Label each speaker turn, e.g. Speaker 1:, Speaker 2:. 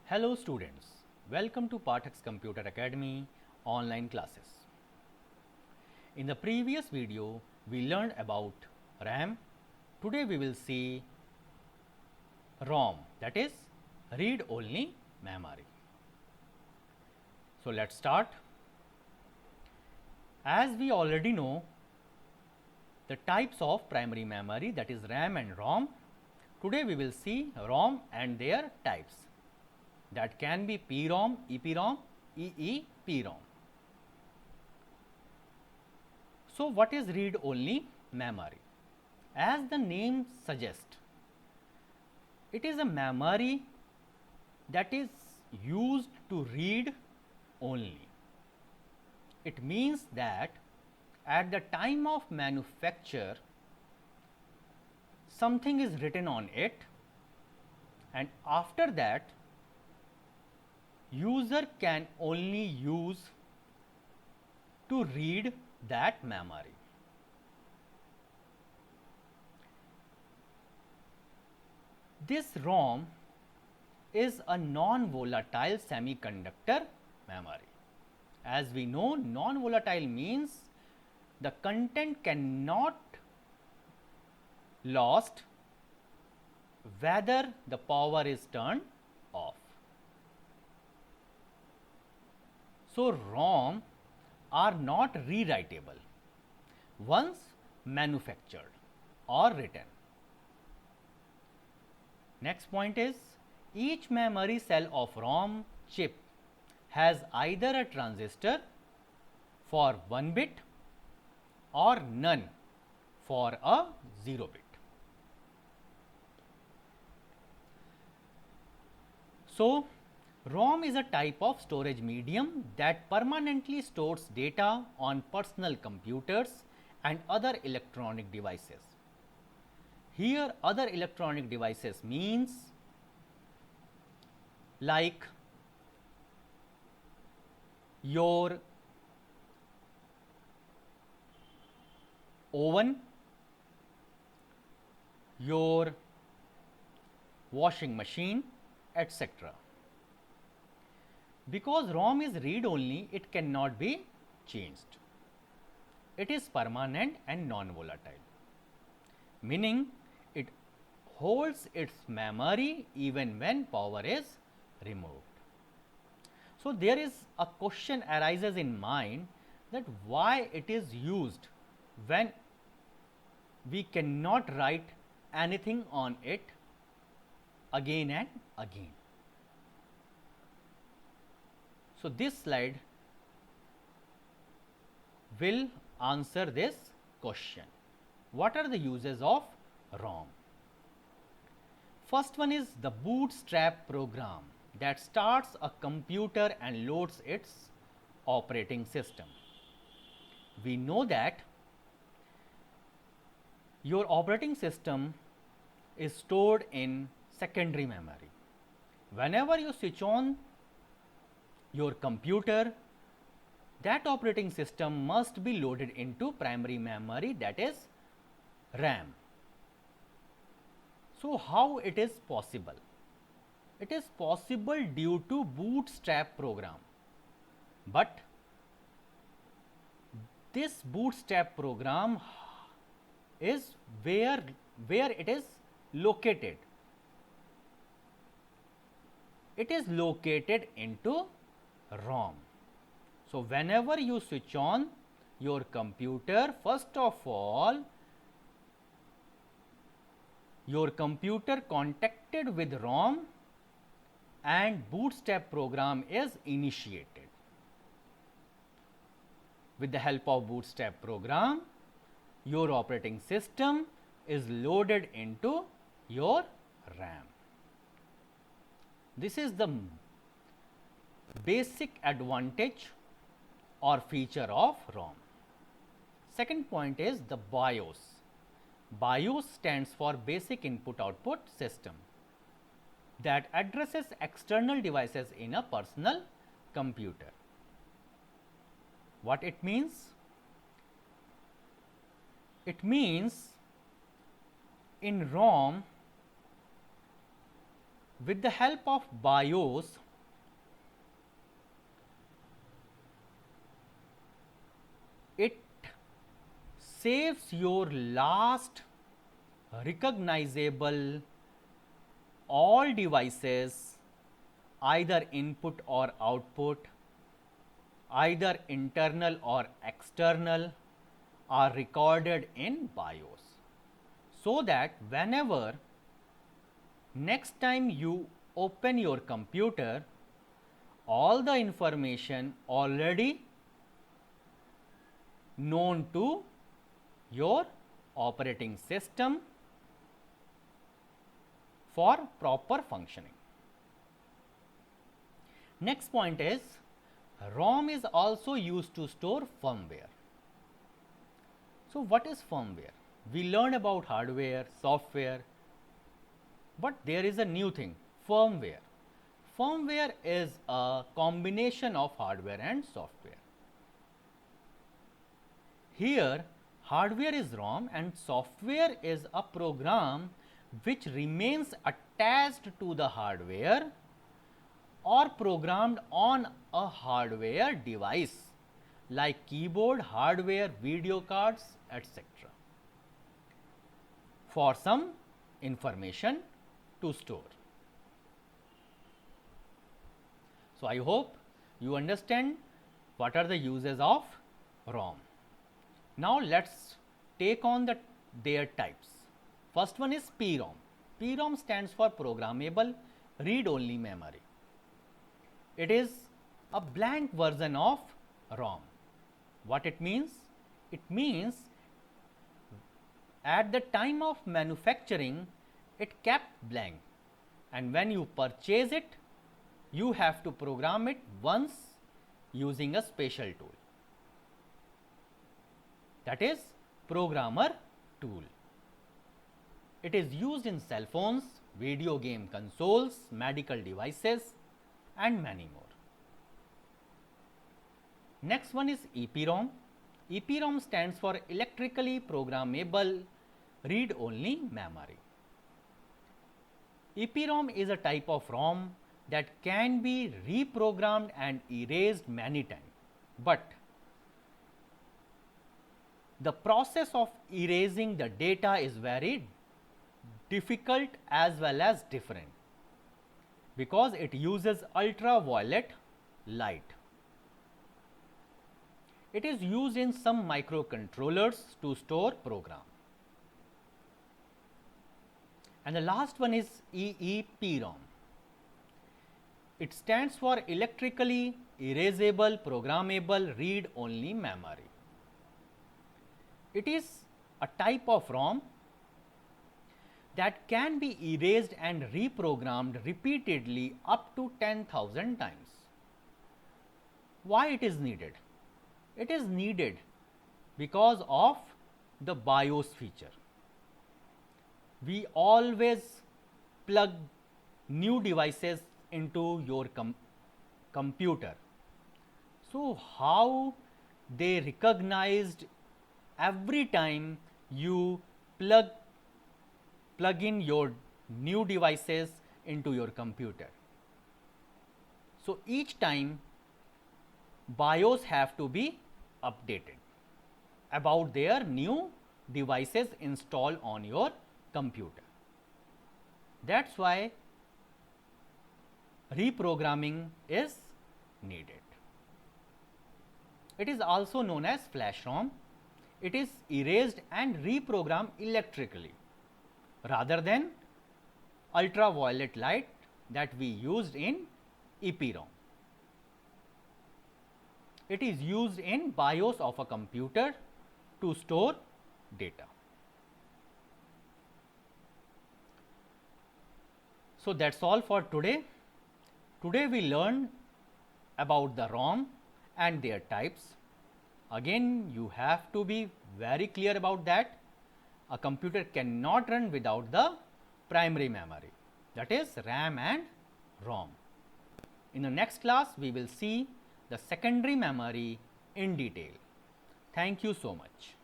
Speaker 1: Hello students, welcome to Pathak's Computer Academy online classes. In the previous video, we learned about RAM. Today we will see ROM, that is read only memory. So let's start. As we already know the types of primary memory, that is RAM and ROM, today we will see ROM and their types. That can be PROM, EPROM, EEPROM. So what is read only memory? As the name suggests, it is a memory that is used to read only. It means that at the time of manufacture, something is written on it, and after that user can only use to read that memory. This ROM is a non-volatile semiconductor memory. As we know, non-volatile means the content cannot lost whether the power is turned off. So ROM are not rewritable once manufactured or written. Next point is, each memory cell of ROM chip has either a transistor for 1 bit or none for a 0 bit. So ROM is a type of storage medium that permanently stores data on personal computers and other electronic devices. Here other electronic devices means like your oven, your washing machine, etc. Because ROM is read only, it cannot be changed. It is permanent and non-volatile, meaning it holds its memory even when power is removed. So there is a question arises in mind that why it is used when we cannot write anything on it again and again. So this slide will answer this question. What are the uses of ROM? First one is the bootstrap program that starts a computer and loads its operating system. We know that your operating system is stored in secondary memory. Whenever you switch on your computer, that operating system must be loaded into primary memory, that is RAM. So how it is possible? It is possible due to bootstrap program, but this bootstrap program is where it is located. It is located into ROM. So whenever you switch on your computer, first of all your computer contacted with ROM and bootstrap program is initiated. With the help of bootstrap program, your operating system is loaded into your RAM. This is the basic advantage or feature of ROM. Second point is the BIOS. BIOS stands for Basic Input Output System, that addresses external devices in a personal computer. What it means? It means in ROM With the help of BIOS, it saves your last recognizable all devices, either input or output, either internal or external, are recorded in BIOS, so that whenever next time you open your computer, all the information already known to your operating system for proper functioning. Next point is, ROM is also used to store firmware. So, what is firmware? We learned about hardware, software, but there is a new thing, firmware. Firmware is a combination of hardware and software. Here, hardware is ROM and software is a program which remains attached to the hardware or programmed on a hardware device like keyboard, hardware, video cards, etc. for some information to store. So, I hope you understand what are the uses of ROM. Now, let us take on their types. First one is PROM. PROM stands for Programmable Read-Only Memory. It is a blank version of ROM. What it means? It means at the time of manufacturing, it kept blank, and when you purchase it, you have to program it once using a special tool, that is programmer tool. It is used in cell phones, video game consoles, medical devices, and many more. Next one is EPROM. EPROM stands for Electrically Programmable Read-Only Memory. EPROM is a type of ROM that can be reprogrammed and erased many times, but the process of erasing the data is very difficult as well as different, because it uses ultraviolet light. It is used in some microcontrollers to store program. And the last one is EEPROM. It stands for Electrically Erasable Programmable Read-Only Memory. It is a type of ROM that can be erased and reprogrammed repeatedly up to 10,000 times. Why it is needed? It is needed because of the BIOS feature. We always plug new devices into your computer. So, how they recognized every time you plug in your new devices into your computer. So, each time BIOS have to be updated about their new devices installed on your computer. That's why reprogramming is needed. It is also known as flash ROM. It is erased and reprogrammed electrically rather than ultraviolet light that we used in EPROM. It is used in BIOS of a computer to store data. So, that is all for today. Today we learned about the ROM and their types. Again, you have to be very clear about that. A computer cannot run without the primary memory, that is RAM and ROM. In the next class, we will see the secondary memory in detail. Thank you so much.